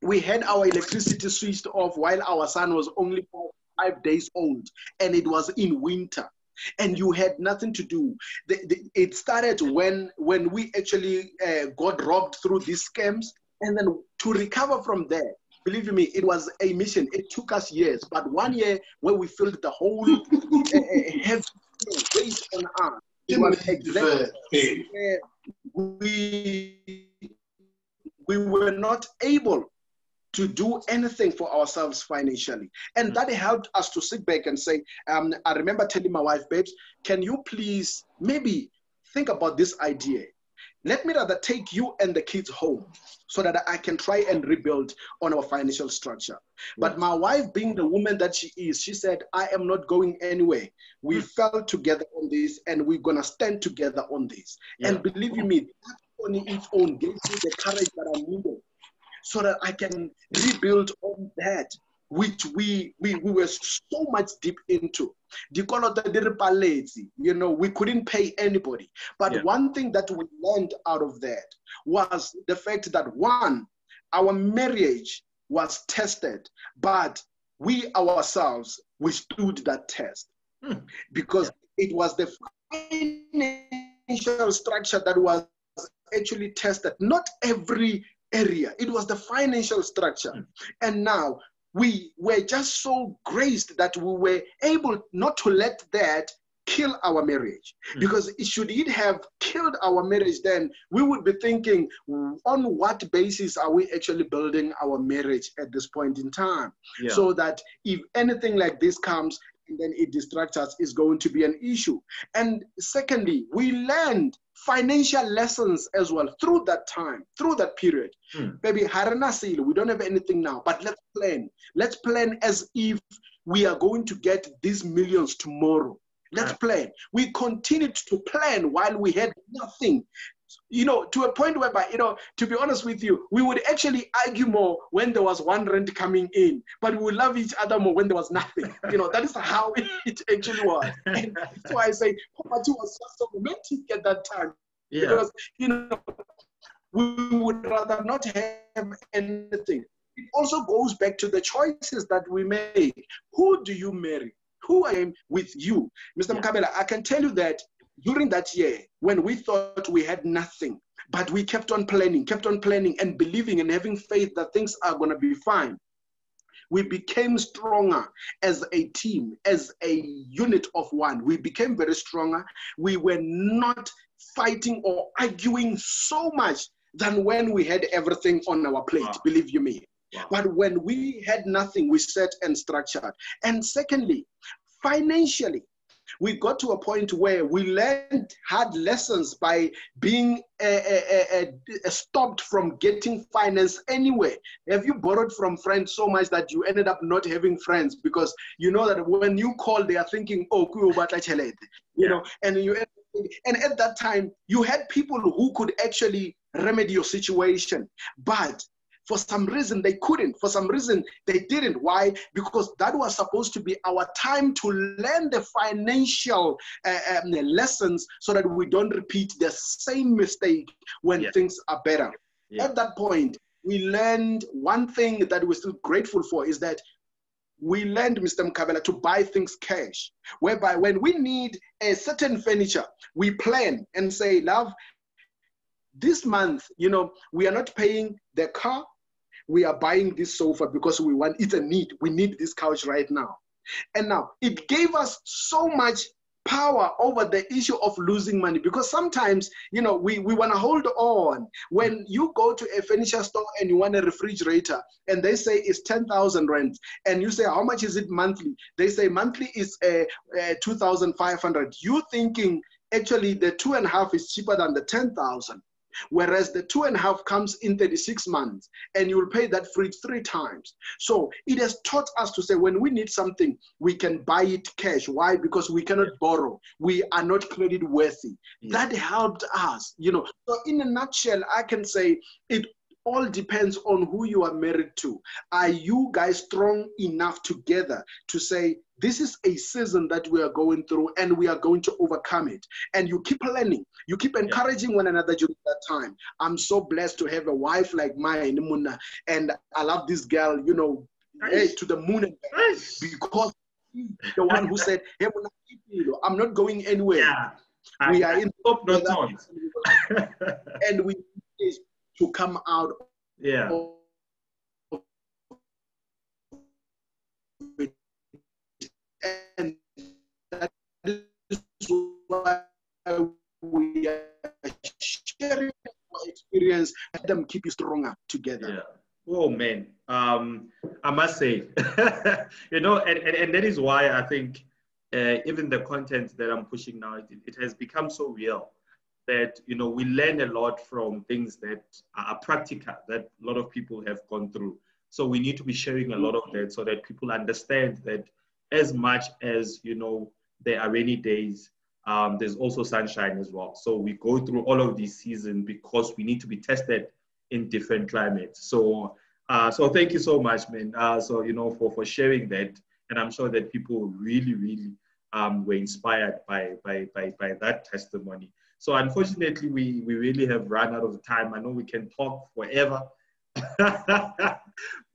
Speaker 2: we had our electricity switched off while our son was only 5 days old, and it was in winter, and you had nothing to do. It started when we actually got robbed through these scams, and then to recover from there, believe me, it was a mission. It took us years, but 1 year where we filled the whole heavy weight on us. It was exactly we were not able to do anything for ourselves financially. And that helped us to sit back and say, I remember telling my wife, babes, can you please maybe think about this idea? Let me rather take you and the kids home so that I can try and rebuild on our financial structure. But my wife, being the woman that she is, she said, I am not going anywhere. We fell together on this and we're going to stand together on this. And believe you me, that on its own gave me the courage that I needed so that I can rebuild on that which we were so much deep into. We couldn't pay anybody. But one thing that we learned out of that was the fact that, one, our marriage was tested, but we ourselves withstood that test. Because it was the financial structure that was actually tested, not every area. It was the financial structure. And now we were just so graced that we were able not to let that kill our marriage. Because should it have killed our marriage, then we would be thinking, on what basis are we actually building our marriage at this point in time? So that if anything like this comes, and then it distracts us, is going to be an issue. And secondly, we learned financial lessons as well through that time, through that period. Maybe we don't have anything now, but let's plan. Let's plan as if we are going to get these millions tomorrow. Let's plan. We continued to plan while we had nothing. To a point whereby, to be honest with you, we would actually argue more when there was one rent coming in, but we would love each other more when there was nothing. That is how it actually was. And that's why I say poverty was just so romantic at that time. Because, we would rather not have anything. It also goes back to the choices that we make. Who do you marry? Who I am with you? Mr. Mkabela, I can tell you that during that year, when we thought we had nothing, but we kept on planning and believing and having faith that things are going to be fine, we became stronger as a team, as a unit of one. We became very stronger. We were not fighting or arguing so much than when we had everything on our plate, believe you me. But when we had nothing, we set and structured. And secondly, financially, we got to a point where we learned hard lessons by being stopped from getting finance anyway. Have you borrowed from friends so much that you ended up not having friends because you know that when you call, they are thinking, oh, and at that time, you had people who could actually remedy your situation. But for some reason, they couldn't. For some reason, they didn't. Why? Because that was supposed to be our time to learn the financial lessons so that we don't repeat the same mistake when things are better. At that point, we learned one thing that we're still grateful for is that we learned, Mr. Mkabela, to buy things cash, whereby when we need a certain furniture, we plan and say, love, this month, you know, we are not paying the car, we are buying this sofa because we want, it's a need. We need this couch right now. And now it gave us so much power over the issue of losing money, because sometimes, you know, we want to hold on. When you go to a furniture store and you want a refrigerator and they say it's 10,000 rand, and you say, how much is it monthly? They say monthly is 2,500. You thinking actually the 2.5 is cheaper than the 10,000. Whereas the 2.5 comes in 36 months and you will pay that fridge 3 times. So it has taught us to say when we need something, we can buy it cash. Why? Because we cannot borrow. We are not credit worthy. That helped us, you know. So in a nutshell, I can say it all depends on who you are married to. Are you guys strong enough together to say, this is a season that we are going through and we are going to overcome it? And you keep learning. You keep encouraging one another during that time. I'm so blessed to have a wife like mine, Muna, and I love this girl, you know, hey, to the moon and back, because she's the one who said, hey, Muna, I'm not going anywhere. We are in and we need to come out of it. And that is why we are sharing our experience, let them keep you stronger together.
Speaker 1: Oh man, I must say, you know, and that is why I think even the content that I'm pushing now, it has become so real that, you know, we learn a lot from things that are practical, that a lot of people have gone through. So we need to be sharing a lot of that so that people understand that as much as, you know, there are rainy days, there's also sunshine as well. So we go through all of these seasons because we need to be tested in different climates. So so thank you so much, man. So, you know, for sharing that. And I'm sure that people really were inspired by that testimony. So unfortunately, we really have run out of time. I know we can talk forever.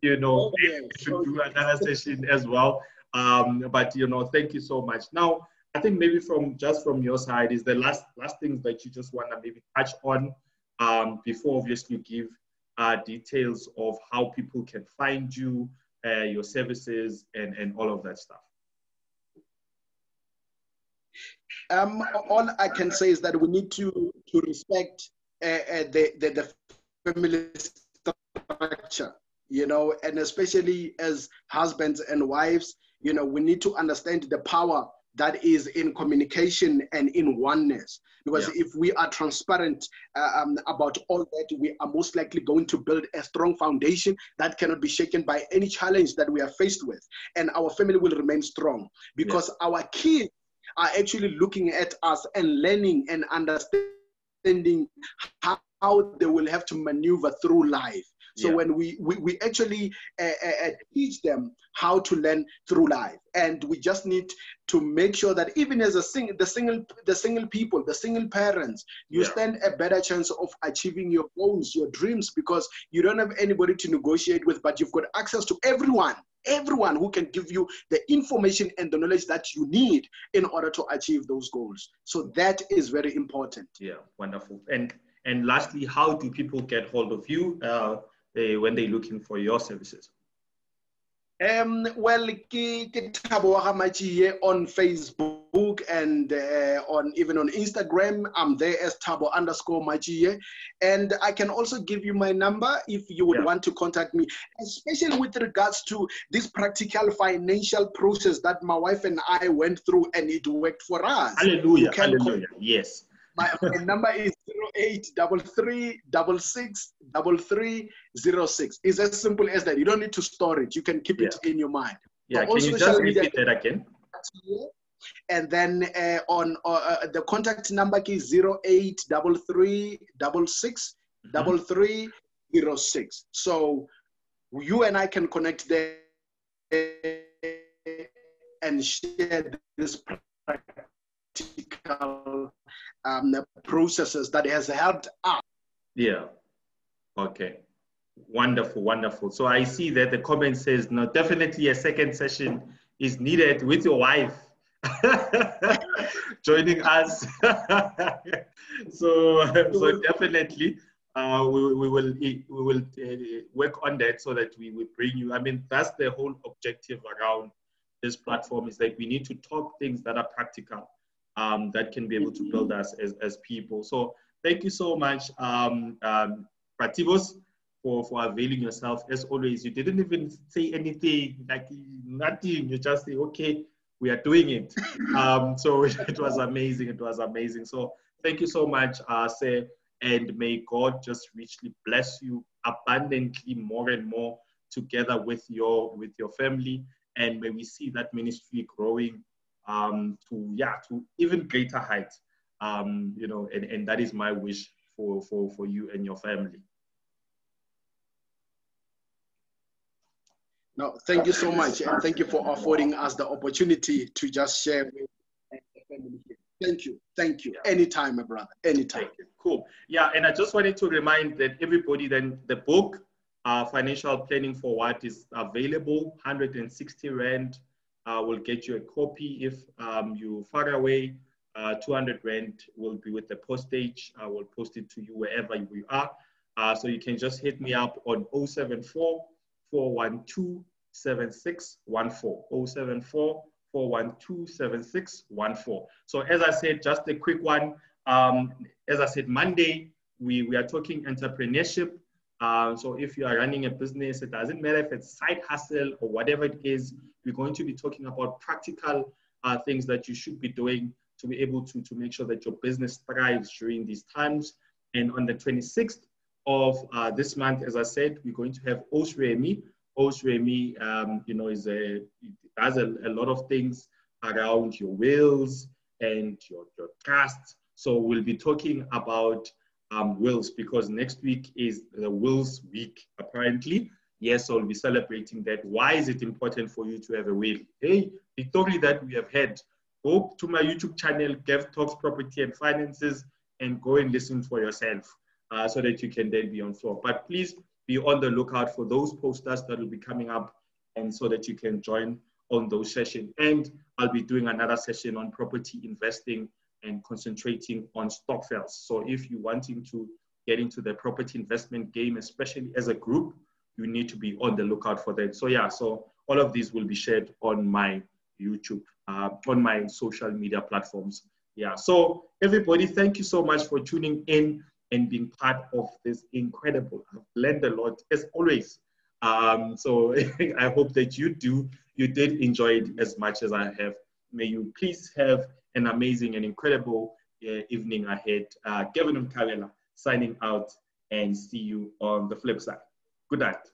Speaker 1: You know, we should do another session as well. But, you know, thank you so much. Now, I think maybe from your side is the last things that you just want to maybe touch on before obviously give details of how people can find you, your services, and all of that stuff.
Speaker 2: All I can say is that we need to respect the family structure, you know, and especially as husbands and wives, you know, we need to understand the power that is in communication and in oneness. Because if we are transparent about all that, we are most likely going to build a strong foundation that cannot be shaken by any challenge that we are faced with. And our family will remain strong because our kids are actually looking at us and learning and understanding how they will have to maneuver through life. So when we actually teach them how to learn through life, and we just need to make sure that even as the single people, the single parents, you stand a better chance of achieving your goals, your dreams, because you don't have anybody to negotiate with, but you've got access to everyone who can give you the information and the knowledge that you need in order to achieve those goals. So that is very important.
Speaker 1: Yeah, wonderful. And lastly, how do people get hold of you when they're looking for your services?
Speaker 2: Well, ke Thabo Maatjie on Facebook and even on Instagram. I'm there as Thabo_Maatjie. And I can also give you my number if you would want to contact me, especially with regards to this practical financial process that my wife and I went through, and it worked for us.
Speaker 1: Hallelujah, hallelujah, yes.
Speaker 2: My number is 0833663306. It's as simple as that. You don't need to store it. You can keep it in your mind.
Speaker 1: Yeah, can you just repeat that again?
Speaker 2: And then on the contact number is 083366 3306. So you and I can connect there and share this practical processes that has helped us.
Speaker 1: Yeah. Okay. Wonderful, wonderful. So I see that the comment says, no, definitely a second session is needed with your wife joining us. So definitely we will work on that so that we will bring you. I mean, that's the whole objective around this platform, is that we need to talk things that are practical, that can be able to build us as people. So thank you so much, Prativos, for availing yourself. As always, you didn't even say anything, like nothing. You just say, okay, we are doing it. So it was amazing. It was amazing. So thank you so much, Sir, and may God just richly bless you abundantly, more and more, together with your family, and may we see that ministry growing to even greater heights. You know, and that is my wish for you and your family.
Speaker 2: No, thank you so much, and thank you for affording us the opportunity to just share with the family here. Thank you. Yeah. Anytime, my brother, anytime.
Speaker 1: Cool. Yeah, and I just wanted to remind that everybody, then the book, Financial Planning for What, is available, 160 Rand. Will get you a copy. If you're far away, 200 Rand will be with the postage. I will post it to you wherever you are. So you can just hit me up on 074 412 7614. 074 412 7614. So as I said, just a quick one. As I said, Monday, we are talking entrepreneurship. So if you are running a business, it doesn't matter if it's side hustle or whatever it is, we're going to be talking about practical things that you should be doing to be able to make sure that your business thrives during these times. And on the 26th of this month, as I said, we're going to have Osremi. Osremi, you know, does a lot of things around your wills and your trusts. So we'll be talking about wills, because next week is the wills week, apparently. Yes, so we'll be celebrating that. Why is it important for you to have a will? Hey, the story that we have had, go to my YouTube channel, Gav Talks Property and Finances, and go and listen for yourself so that you can then be on floor. But please be on the lookout for those posters that will be coming up, and so that you can join on those sessions. And I'll be doing another session on property investing and concentrating on stokvels. So if you're wanting to get into the property investment game, especially as a group, you need to be on the lookout for that. So yeah, so all of these will be shared on my YouTube, on my social media platforms. Yeah, so everybody, thank you so much for tuning in and being part of this incredible. I've learned a lot, as always. So I hope that you did enjoy it as much as I have. May you please have an amazing and incredible evening ahead. Gavin and Kalela signing out, and see you on the flip side. Good night.